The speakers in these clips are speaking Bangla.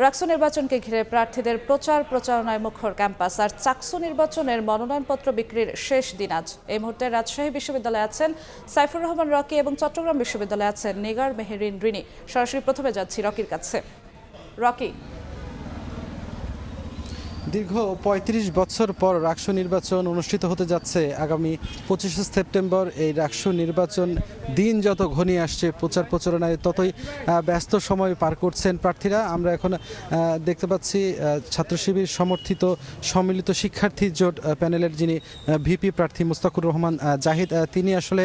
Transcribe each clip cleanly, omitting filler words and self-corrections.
রাকসু নির্বাচনকে ঘিরে প্রার্থীদের প্রচারণায় মুখর ক্যাম্পাস। আর চাকসু নির্বাচনের মনোনয়নপত্র বিক্রির শেষ দিন আজ। এই মুহূর্তে রাজশাহী বিশ্ববিদ্যালয়ে আছেন সাইফুর রহমান রকি এবং চট্টগ্রাম বিশ্ববিদ্যালয়ে আছেন নিগার মেহেরিন রিনি। সরাসরি প্রথমে যাচ্ছি রকির কাছে। রকি, দীর্ঘ ৩৫ বছর পর রাকসু নির্বাচন অনুষ্ঠিত হতে যাচ্ছে আগামী ২৫ সেপ্টেম্বর। এই রাকসু নির্বাচন দিন যত ঘনিয়ে আসছে, প্রচারণায় ততই ব্যস্ত সময় পার করছেন প্রার্থীরা। আমরা এখন দেখতে পাচ্ছি ছাত্র শিবির সমর্থিত সম্মিলিত শিক্ষার্থী জোট প্যানেলের যিনি ভিপি প্রার্থী মুস্তাকুর রহমান জাহিদ, তিনি আসলে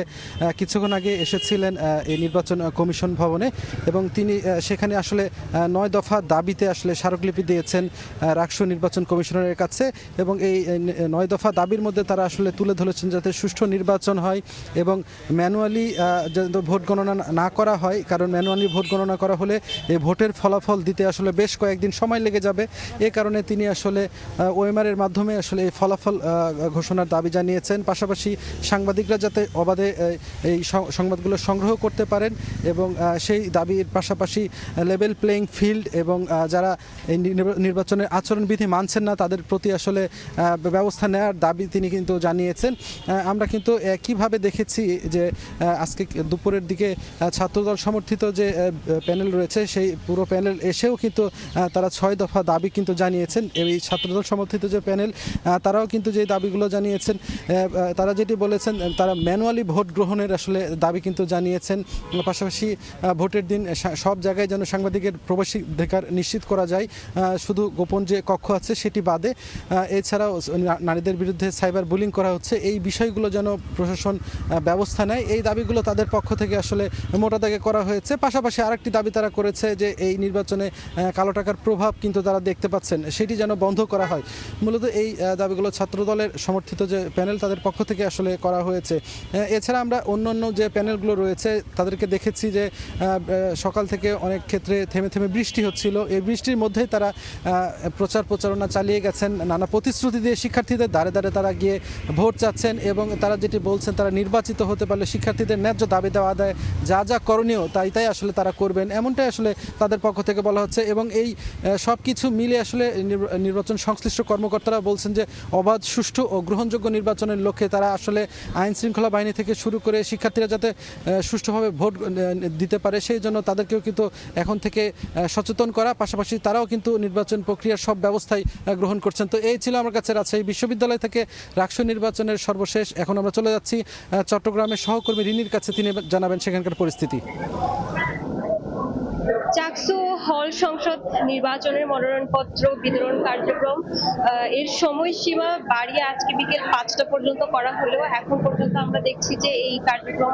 কিছুক্ষণ আগে এসেছিলেন এই নির্বাচন কমিশন ভবনে এবং তিনি সেখানে আসলে ৯ দফা দাবিতে আসলে স্মারকলিপি দিয়েছেন রাকসু নির্বাচন কমিশনারের কাছে। এবং এই ৯ দফা দাবির মধ্যে তারা আসলে তুলে ধরেছেন যাতে সুষ্ঠু নির্বাচন হয় এবং ম্যানুয়ালি ভোট গণনা না করা হয়, কারণ ম্যানুয়ালি ভোট গণনা করা হলে এই ভোটের ফলাফল দিতে আসলে বেশ কয়েকদিন সময় লেগে যাবে। এ কারণে তিনি আসলে ওএমআরের মাধ্যমে আসলে এই ফলাফল ঘোষণার দাবি জানিয়েছেন। পাশাপাশি সাংবাদিকরা যাতে অবাধে এই সংবাদগুলো সংগ্রহ করতে পারেন এবং সেই দাবির পাশাপাশি লেভেল প্লেইং ফিল্ড এবং যারা এই নির্বাচনের আচরণবিধি মানছেন না তাদের প্রতি আসলে ব্যবস্থা নেওয়ার দাবি তিনি কিন্তু জানিয়েছেন। আমরা কিন্তু একইভাবে দেখেছি যে আজকে দুপুরের দিকে ছাত্রদল সমর্থিত যে প্যানেল রয়েছে সেই পুরো প্যানেল এসেও কিন্তু তারা ৬ দফা দাবি কিন্তু জানিয়েছেন। এই ছাত্রদল সমর্থিত যে প্যানেল তারাও কিন্তু যে দাবিগুলো জানিয়েছেন, তারা যেটি বলেছেন তারা ম্যানুয়ালি ভোট গ্রহণের আসলে দাবি কিন্তু জানিয়েছেন। পাশাপাশি ভোটের দিন সব জায়গায় যেন সাংবাদিকের প্রবেশাধিকার নিশ্চিত করা যায়, শুধু গোপন যে কক্ষ আছে সেটি বাদে। এছাড়াও নারীদের বিরুদ্ধে সাইবার বুলিং করা হচ্ছে, এই বিষয়গুলো যেন প্রশাসন ব্যবস্থা নেয়, এই দাবিগুলো তাদের পক্ষ থেকে আসলে মোটা দাগে করা হয়েছে। পাশাপাশি আরেকটি দাবি তারা করেছে যে এই নির্বাচনে কালো টাকার প্রভাব কিন্তু তারা দেখতে পাচ্ছেন, সেটি যেন বন্ধ করা হয়। মূলত এই দাবিগুলো ছাত্রদলের সমর্থিত যে প্যানেল তাদের পক্ষ থেকে আসলে করা হয়েছে। এছাড়া আমরা অন্য যে প্যানেলগুলো রয়েছে তাদেরকে দেখেছি যে সকাল থেকে অনেক ক্ষেত্রে থেমে থেমে বৃষ্টি হচ্ছিল, এই বৃষ্টির মধ্যেই তারা প্রচারণা চালিয়ে গেছেন। নানা প্রতিশ্রুতি দিয়ে শিক্ষার্থীদের দ্বারে দ্বারে তারা গিয়ে ভোট চাচ্ছেন এবং তারা যেটি বলছেন তারা নির্বাচিত হতে পারলে শিক্ষার্থীদের ন্যায্য দাবি দেওয়া আদায় যা করণীয় তাই আসলে তারা করবেন, এমনটাই আসলে তাদের পক্ষ থেকে বলা হচ্ছে। এবং এই সব কিছু মিলে আসলে নির্বাচন সংশ্লিষ্ট কর্মকর্তারা বলছেন যে অবাধ, সুষ্ঠু ও গ্রহণযোগ্য নির্বাচনের লক্ষ্যে তারা আসলে আইন শৃঙ্খলা বাহিনী থেকে শুরু করে শিক্ষার্থীরা যাতে সুষ্ঠুভাবে ভোট দিতে পারে সেই জন্য তাদেরকেও কিন্তু এখন থেকে সচেতন করা, পাশাপাশি তারাও কিন্তু নির্বাচন প্রক্রিয়ার সব ব্যবস্থাই গ্রহণ করছেন। তো এই ছিল আমার কাছে রাজশাহী বিশ্ববিদ্যালয় থেকে রাকসু নির্বাচনের সর্বশেষ। এখন আমরা চলে যাচ্ছি চট্টগ্রামের সহকর্মী রিনির কাছে, তিনি জানাবেন সেখানকার পরিস্থিতি। চাকসু হল সংসদ নির্বাচনের মনোনয়নপত্র বিতরণ কার্যক্রম এর সময়সীমা বাড়িয়ে আজকে বিকেল ৫টা পর্যন্ত করা হলেও এখন পর্যন্ত আমরা দেখছি যে এই কার্যক্রম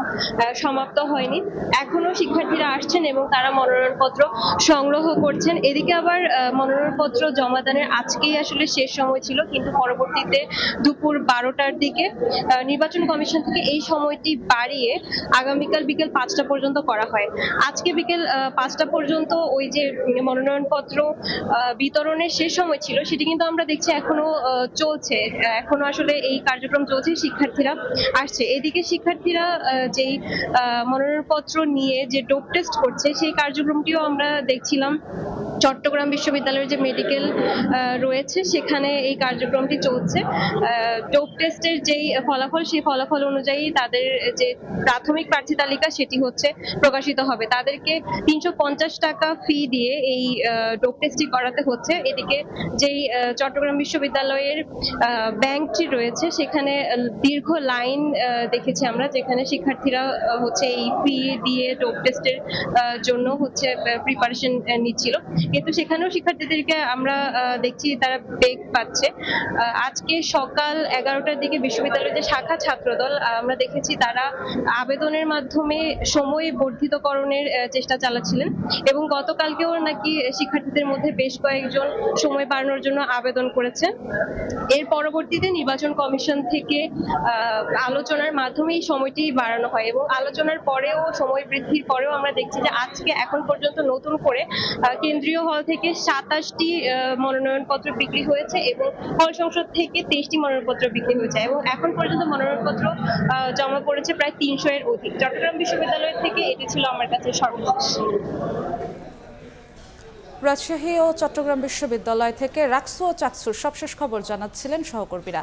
সমাপ্ত হয়নি। এখনো শিক্ষার্থীরা আসছেন এবং তারা মনোনয়নপত্র সংগ্রহ করছেন। এদিকে আবার মনোনয়নপত্র জমাদানের আজকেই আসলে শেষ সময় ছিল, কিন্তু পরবর্তীতে দুপুর ১২টার দিকে নির্বাচন কমিশন থেকে এই সময়টি বাড়িয়ে আগামীকাল বিকেল ৫টা পর্যন্ত করা হয়। আজকে বিকেল ৫টা পর্যন্ত ওই যে মনোনয়নপত্র বিতরণের শেষ সময় ছিল সেটি কিন্তু আমরা দেখছি এখনো চলছে, এখনো আসলে এই কার্যক্রম চলছে, শিক্ষার্থীরা আসছে। এদিকে শিক্ষার্থীরা যেই মনোনয়নপত্র নিয়ে যে ডোপ টেস্ট করছে সেই কার্যক্রমটিও আমরা দেখছিলাম। চট্টগ্রাম বিশ্ববিদ্যালয়ের যে মেডিকেল রয়েছে সেখানে এই কার্যক্রমটি চলছে। ডোপ টেস্টের যেই ফলাফল সেই ফলাফল অনুযায়ী তাদের যে প্রাথমিক প্রার্থী তালিকা সেটি হচ্ছে প্রকাশিত হবে। তাদেরকে ৩৫০ টাকা ফি দিয়ে এই ডোপ টেস্টটি করাতে হচ্ছে। এদিকে যেই চট্টগ্রাম বিশ্ববিদ্যালয়ের ব্যাংকটি রয়েছে সেখানে দীর্ঘ লাইন দেখেছি আমরা, যেখানে শিক্ষার্থীরা হচ্ছে এই ফি দিয়ে ডোপ টেস্টের জন্য হচ্ছে প্রিপারেশন নিচ্ছিল, কিন্তু সেখানেও শিক্ষার্থীদেরকে আমরা দেখছি তারা বেগ পাচ্ছে। আজকে সকাল ১১টার দিকে বিশ্ববিদ্যালয়ের যে শাখা ছাত্রদল আমরা দেখেছি তারা আবেদনের মাধ্যমে সময় বর্ধিতকরণের চেষ্টা চালাচ্ছিলেন এবং গতকালকেও নাকি শিক্ষার্থীদের মধ্যে বেশ কয়েকজন সময় বাড়ানোর জন্য আবেদন করেছে। এর পরবর্তীতে নির্বাচন কমিশন থেকে আলোচনার মাধ্যমে এই সময়টি বাড়ানো হয় এবং আলোচনার পরেও, সময় বৃদ্ধির পরেও আমরা দেখছি যে আজকে এখন পর্যন্ত নতুন করে কেন্দ্রীয় হল থেকে ২৭টি মনোনয়নপত্র বিক্রি হয়েছে এবং হল সংসদ থেকে ২৩টি মনোনয়নপত্র বিক্রি হয়েছে এবং এখন পর্যন্ত মনোনয়নপত্র জমা পড়েছে প্রায় ৩০০ এর অধিক। চট্টগ্রাম বিশ্ববিদ্যালয় থেকে এটি ছিল আমার কাছে সর্বশেষ। রাজশাহী ও চট্টগ্রাম বিশ্ববিদ্যালয় থেকে রাকসু ও চাকসুর সবশেষ খবর জানাচ্ছিলেন সহকর্মীরা।